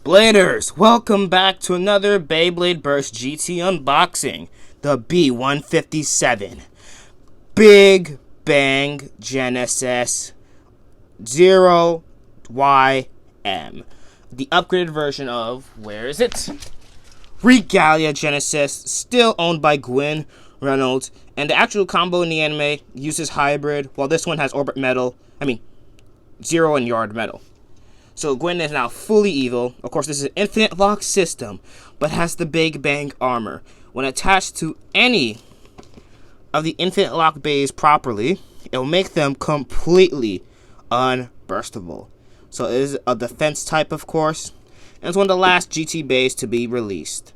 Bladers, welcome back to another Beyblade Burst GT unboxing, the B157 Big Bang Genesis 0YM, the upgraded version of, where is it? Regalia Genesis, still owned by Gwyn Reynolds, and the actual combo in the anime uses hybrid, while this one has orbit metal, Zero and Yard metal. So Gwyn is now fully evil. Of course, this is an infinite lock system, but has the Big Bang armor. When attached to any of the infinite lock bays properly, it will make them completely unburstable. So it is a defense type, of course, and it's one of the last GT bays to be released.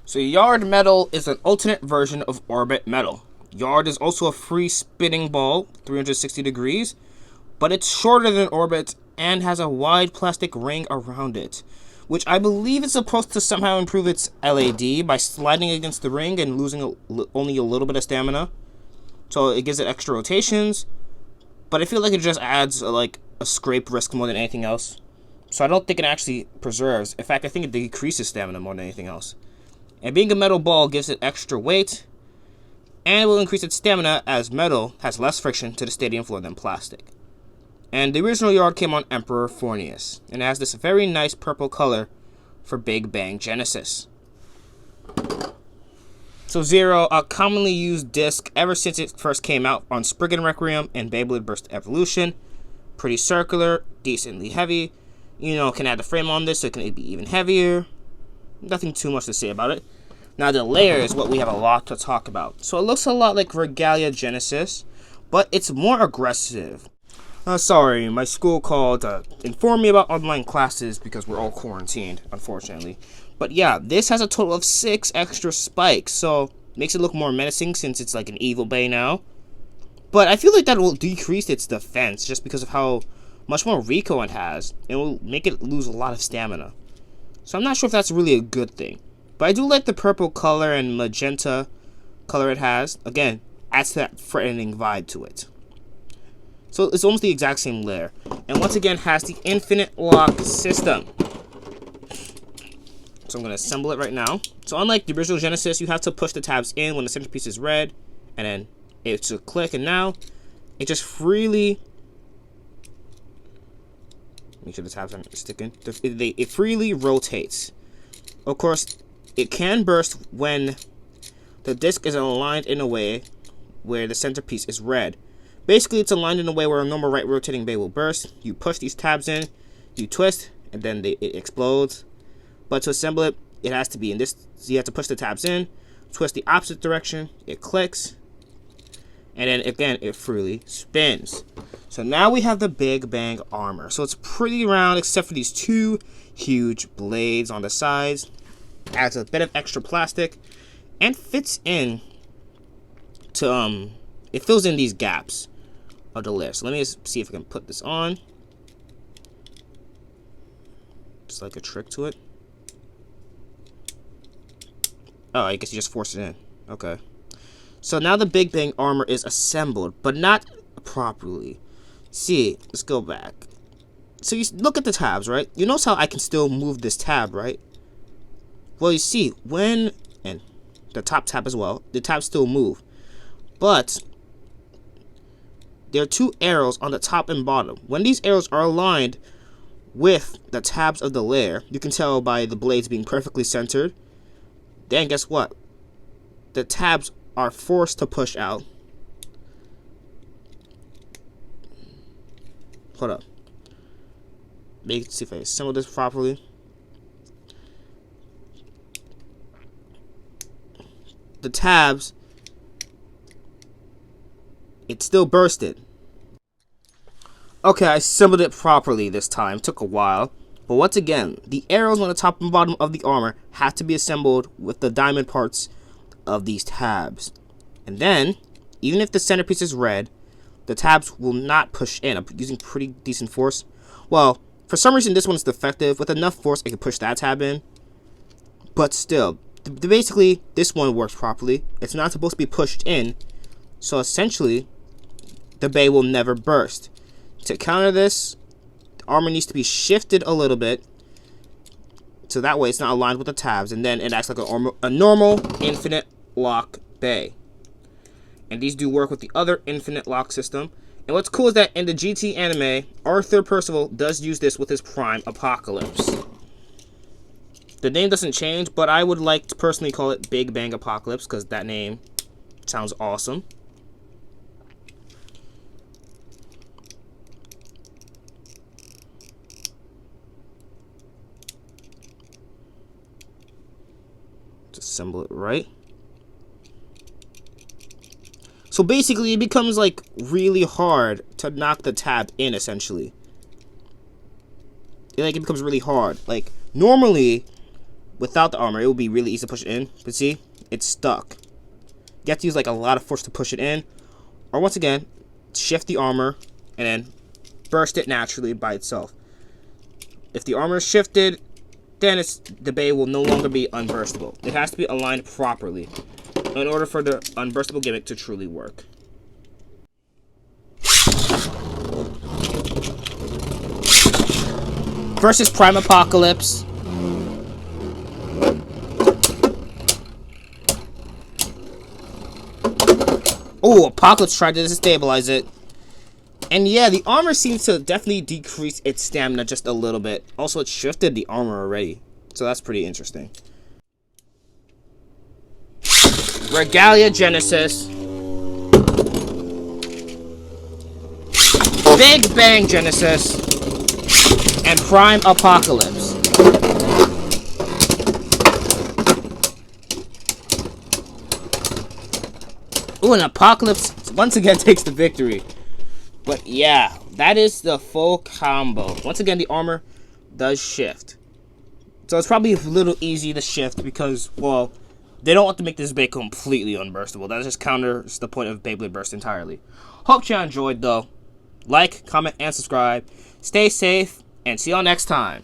So Yard metal is an alternate version of orbit metal. Yard is also a free spinning ball, 360 degrees, but it's shorter than orbit and has a wide plastic ring around it, which I believe is supposed to somehow improve its LAD by sliding against the ring and losing only a little bit of stamina. So it gives it extra rotations, but I feel like it just adds a scrape risk more than anything else. So I don't think it actually preserves. In fact, I think it decreases stamina more than anything else. And being a metal ball gives it extra weight, and it will increase its stamina as metal has less friction to the stadium floor than plastic. And the original Yard came on Emperor Fornius, and it has this very nice purple color for Big Bang Genesis. So Zero, a commonly used disc ever since it first came out on Spriggan Requiem and Beyblade Burst Evolution. Pretty circular, decently heavy. Can add the frame on this so it can be even heavier. Nothing too much to say about it. Now the layer is what we have a lot to talk about. So it looks a lot like Regalia Genesis, but it's more aggressive. Sorry, my school called to inform me about online classes because we're all quarantined, unfortunately. But yeah, this has a total of 6 extra spikes, so makes it look more menacing since it's like an evil bay now. But I feel like that will decrease its defense just because of how much more Rico it has. It will make it lose a lot of stamina. So I'm not sure if that's really a good thing. But I do like the purple color and magenta color it has. Again, adds that threatening vibe to it. So it's almost the exact same layer. And once again has the infinite lock system. So I'm going to assemble it right now. So unlike the original Genesis, you have to push the tabs in when the centerpiece is red. And then it's a click, and now it just freely... Make sure the tabs aren't sticking. It freely rotates. Of course, it can burst when the disc is aligned in a way where the centerpiece is red. Basically, it's aligned in a way where a normal right rotating bay will burst. You push these tabs in, you twist, and then it explodes. But to assemble it, it has to be in this. So you have to push the tabs in, twist the opposite direction, it clicks, and then again, it freely spins. So now we have the Big Bang armor. So it's pretty round except for these 2 huge blades on the sides. Adds a bit of extra plastic and fits in to, it fills in these gaps of the layer. So let me just see if I can put this on. Just like a trick to it. Oh, I guess you just force it in. Okay. So now the Big Bang armor is assembled, but not properly. See, let's go back. So you look at the tabs, right? You notice how I can still move this tab, right? Well, you see, when, and the top tab as well, the tabs still move. But there are 2 arrows on the top and bottom. When these arrows are aligned with the tabs of the layer, you can tell by the blades being perfectly centered. Then guess what? The tabs are forced to push out. Hold up. Let's see if I assemble this properly. The tabs, it still bursted. Okay, I assembled it properly this time. Took a while. But once again, the arrows on the top and bottom of the armor have to be assembled with the diamond parts of these tabs. And then, even if the centerpiece is red, the tabs will not push in. I'm using pretty decent force. Well, for some reason this one's defective. With enough force, I can push that tab in. But still, basically, this one works properly. It's not supposed to be pushed in. So essentially, the bay will never burst. To counter this, armor needs to be shifted a little bit, so that way it's not aligned with the tabs, and then it acts like a normal infinite lock bay. And these do work with the other infinite lock system. And what's cool is that in the GT anime, Arthur Percival does use this with his Prime Apocalypse. The name doesn't change, but I would like to personally call it Big Bang Apocalypse, because that name sounds awesome. Assemble it right. So basically it becomes like really hard to knock the tab in, essentially. It becomes really hard. Like normally without the armor it would be really easy to push it in, but see, it's stuck. You have to use like a lot of force to push it in, or once again shift the armor and then burst it naturally by itself. If the armor is shifted, then the bay will no longer be unburstable. It has to be aligned properly in order for the unburstable gimmick to truly work. Versus Prime Apocalypse. Oh, Apocalypse tried to destabilize it. And yeah, the armor seems to definitely decrease its stamina just a little bit. Also, it shifted the armor already, so that's pretty interesting. Regalia Genesis. Big Bang Genesis. And Prime Apocalypse. Ooh, and Apocalypse once again takes the victory. But yeah, that is the full combo. Once again, the armor does shift. So it's probably a little easy to shift because, well, they don't want to make this bay completely unburstable. That just counters the point of Beyblade Burst entirely. Hope you enjoyed, though. Like, comment, and subscribe. Stay safe, and see y'all next time.